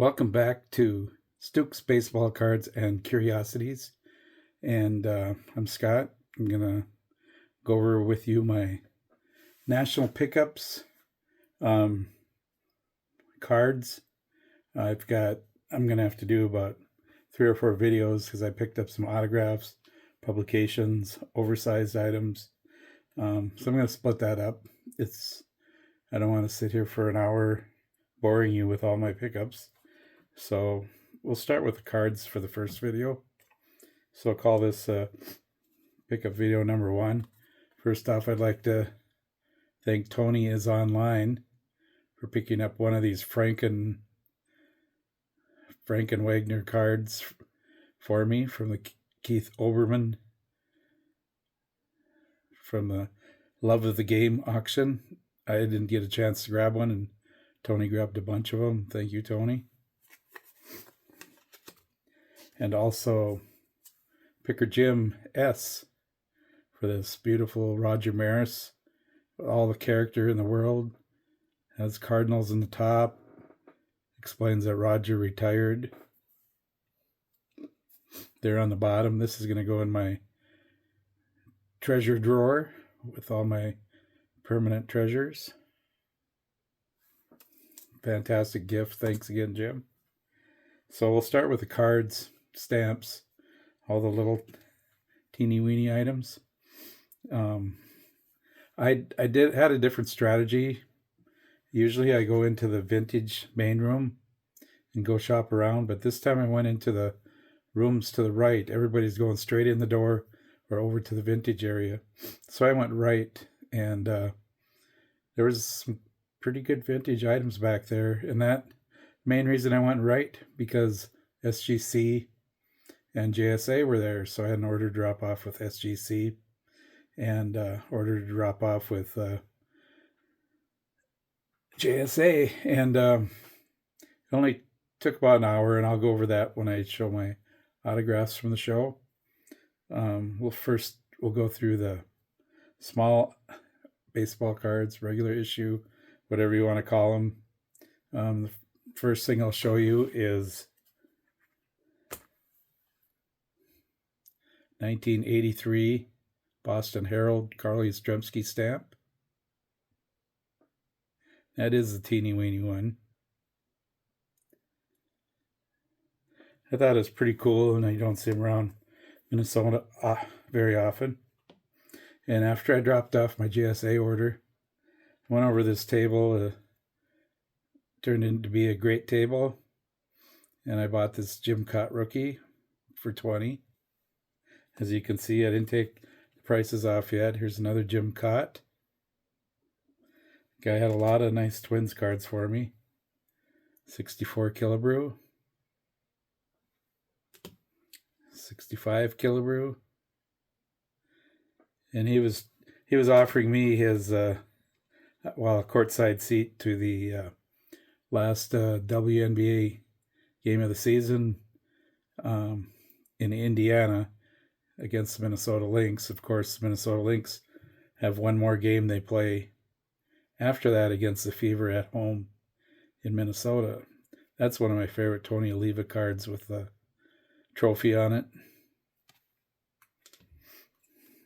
Welcome back to Stooks Baseball Cards and Curiosities. And I'm Scott. I'm going to go over with you my national pickups cards. I'm going to have to do about 3 or 4 videos because I picked up some autographs, publications, oversized items. So I'm going to split that up. I don't want to sit here for an hour boring you with all my pickups. So we'll start with the cards for the first video. So I'll call this pickup video number 1. First off, I'd like to thank Tony is Online for picking up one of these Franken Wagner cards for me from the Keith Oberman from the Love of the Game auction. I didn't get a chance to grab one, and Tony grabbed a bunch of them. Thank you, Tony. And also Picker Jim S for this beautiful Roger Maris with all the character in the world. Has Cardinals in the top. Explains that Roger retired. There on the bottom. This is going to go in my treasure drawer with all my permanent treasures. Fantastic gift. Thanks again, Jim. So we'll start with the cards, stamps, all the little teeny weeny items. I had a different strategy. Usually I go into the vintage main room and go shop around, but this time I went into the rooms to the right. Everybody's going straight in the door or over to the vintage area. So I went right, and there was some pretty good vintage items back there. And that main reason I went right because SGC and JSA were there. So I had an order drop off with SGC and order to drop off with JSA. And it only took about an hour, and I'll go over that when I show my autographs from the show. We'll go through the small baseball cards, regular issue, whatever you want to call them. The first thing I'll show you is 1983 Boston Herald Carly Yastrzemski stamp. That is the teeny weeny one. I thought it was pretty cool, and I don't see them around Minnesota very often. And after I dropped off my JSA order, I went over this table. Turned into be a great table, and I bought this Jim Cott rookie for $20. As you can see, I didn't take the prices off yet. Here's another Jim Cott. Guy had a lot of nice Twins cards for me. 64 Killebrew. 65 Killebrew. And he was offering me his a courtside seat to the last WNBA game of the season in Indiana against the Minnesota Lynx. Of course, the Minnesota Lynx have one more game they play after that against the Fever at home in Minnesota. That's one of my favorite Tony Oliva cards with the trophy on it.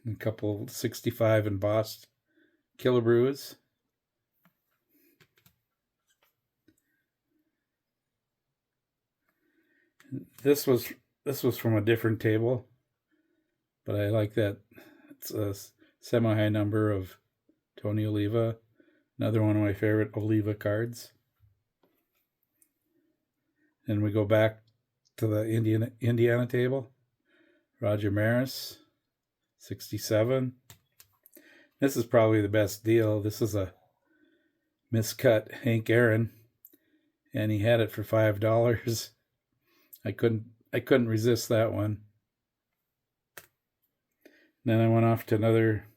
A couple 65 embossed Killebrews. This was from a different table, but I like that it's a semi-high number of Tony Oliva. Another one of my favorite Oliva cards. And we go back to the Indiana table. Roger Maris, 67. This is probably the best deal. This is a miscut Hank Aaron, and he had it for $5. I couldn't resist that one. Then I went off to another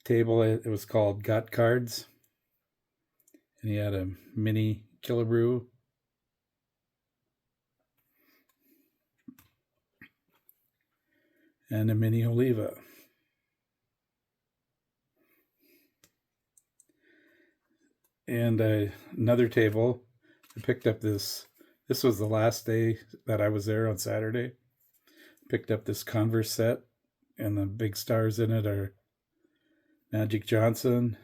table. It was called Got Cards, and he had a mini Killebrew. And a mini Oliva. And another table, I picked up this This was the last day that I was there on Saturday. Picked up this Converse set, and the big stars in it are Magic Johnson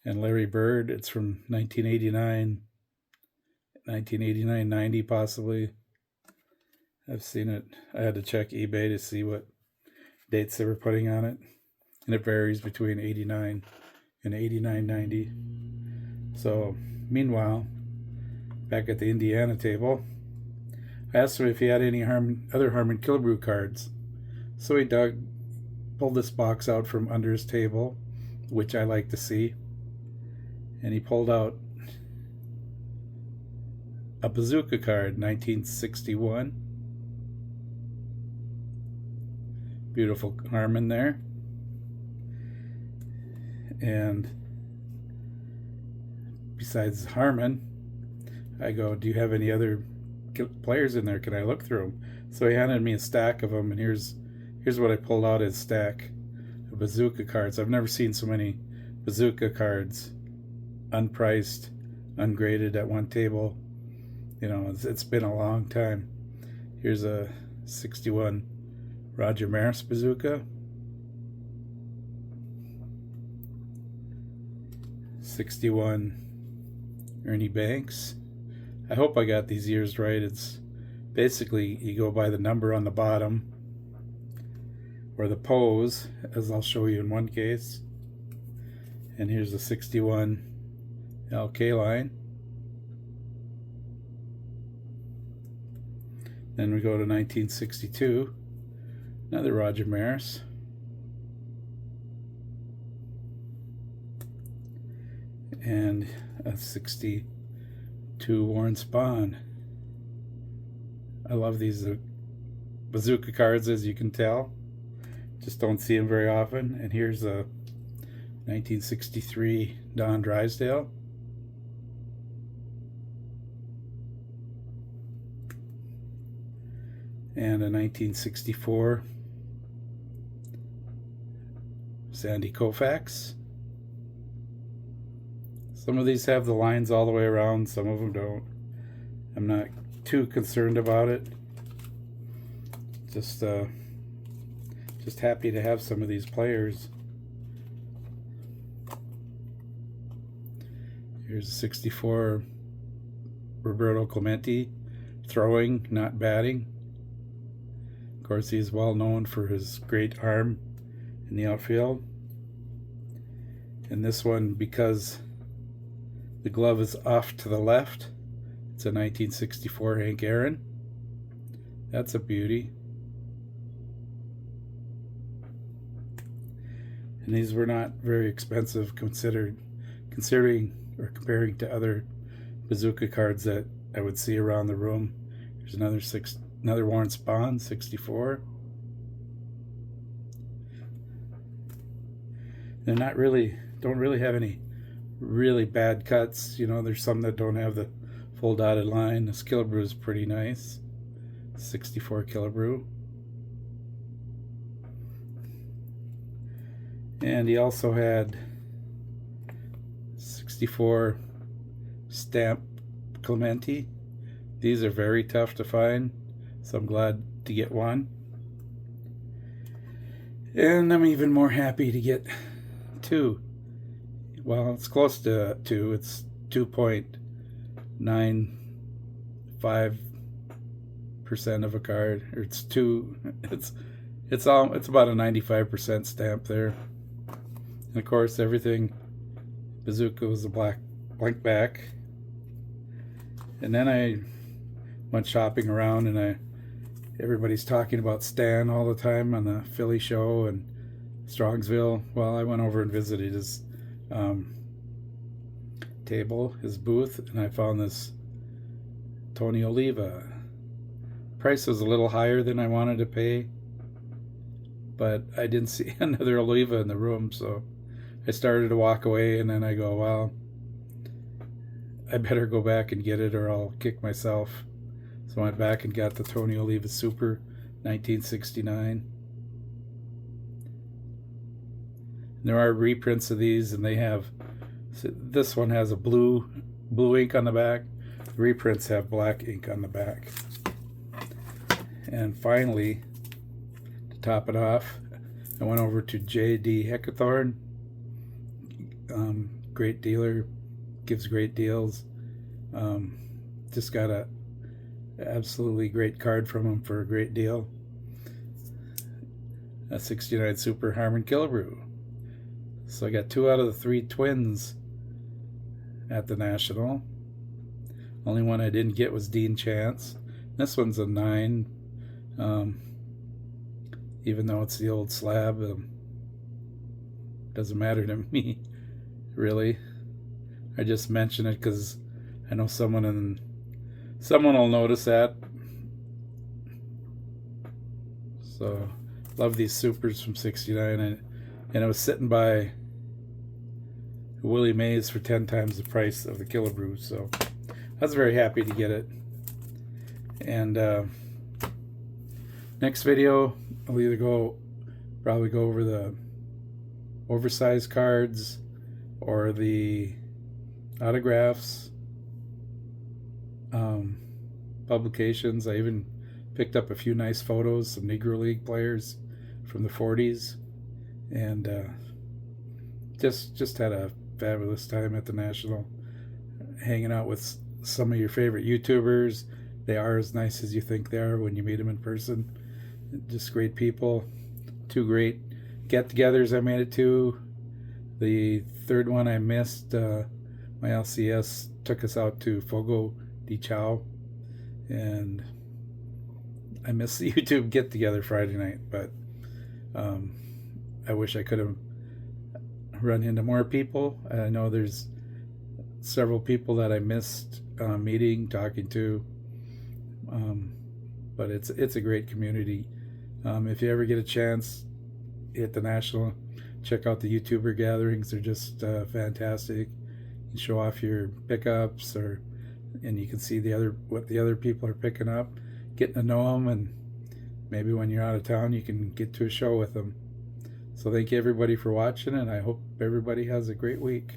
and Larry Bird. It's from 1989, 90 possibly. I've seen it. I had to check eBay to see what dates they were putting on it, and it varies between 89 and 89.90. So, meanwhile, back at the Indiana table, I asked him if he had any other Harmon Killebrew cards. So he pulled this box out from under his table, which I like to see, and he pulled out a Bazooka card, 1961. Beautiful Harmon there. And besides Harmon, I go, do you have any other players in there? Can I look through them? So he handed me a stack of them, and here's what I pulled out as stack of Bazooka cards. I've never seen so many Bazooka cards unpriced, ungraded at one table. You know, it's been a long time. Here's a 61 Roger Maris Bazooka, 61 Ernie Banks. I hope I got these years right. It's basically you go by the number on the bottom, or the pose, as I'll show you in one case. And here's the 61 LK line. Then we go to 1962, another Roger Maris. And a 62 Warren Spahn. I love these Bazooka cards, as you can tell. Just don't see them very often. And here's a 1963 Don Drysdale. And a 1964 Sandy Koufax. Some of these have the lines all the way around, some of them don't. I'm not too concerned about it. Just happy to have some of these players. Here's a 64 Roberto Clemente, throwing, not batting. Of course, he's well known for his great arm in the outfield. And this one, because the glove is off to the left, it's a 1964 Hank Aaron. That's a beauty. And these were not very expensive considering or comparing to other Bazooka cards that I would see around the room. Here's another Warren Spahn, 64. They're don't really have any really bad cuts. You know, there's some that don't have the full dotted line. This Killebrew is pretty nice. 64 Killebrew. And he also had 64 Stamp Clemente. These are very tough to find, so I'm glad to get one. And I'm even more happy to get two. Well, it's close to 2. It's 2.95% of a card. Or it's 2. It's about a 95% stamp there. And of course, everything Bazooka was a blank back. And then I went shopping around, and everybody's talking about Stan all the time on the Philly show and Strongsville. Well, I went over and visited his table, his booth, and I found this Tony Oliva. Price was a little higher than I wanted to pay, but I didn't see another Oliva in the room, so I started to walk away, and then I go, well, I better go back and get it or I'll kick myself. So I went back and got the Tony Oliva Super 1969. And there are reprints of these, and they have, this one has a blue ink on the back. The reprints have black ink on the back. And finally, to top it off, I went over to J.D. Heckathorn. Great dealer, gives great deals. Just got a absolutely great card from him for a great deal. A 69 Super Harmon Killebrew. So I got 2 out of the 3 twins at the National. Only one I didn't get was Dean Chance. This one's a 9. Even though it's the old slab, doesn't matter to me, really. I just mention it because I know someone will notice that. So, love these supers from 69, and I was sitting by Willie Mays for 10 times the price of the Killebrew, so I was very happy to get it. And next video, I'll either probably go over the oversized cards or the autographs, publications. I even picked up a few nice photos, some Negro League players from the 40s, and just had a fabulous time at the National, hanging out with some of your favorite YouTubers. They are as nice as you think they are when you meet them in person. Just great people. 2 great get-togethers I made it to. The third one I missed. My LCS took us out to Fogo de Chao, and I missed the YouTube get-together Friday night, but I wish I could have run into more people. I know there's several people that I missed meeting, talking to, but it's a great community. If you ever get a chance at the National, check out the YouTuber gatherings. They're just fantastic. You show off your pickups, and you can see what the other people are picking up, getting to know them, and maybe when you're out of town you can get to a show with them. So thank you everybody for watching, and I hope everybody has a great week.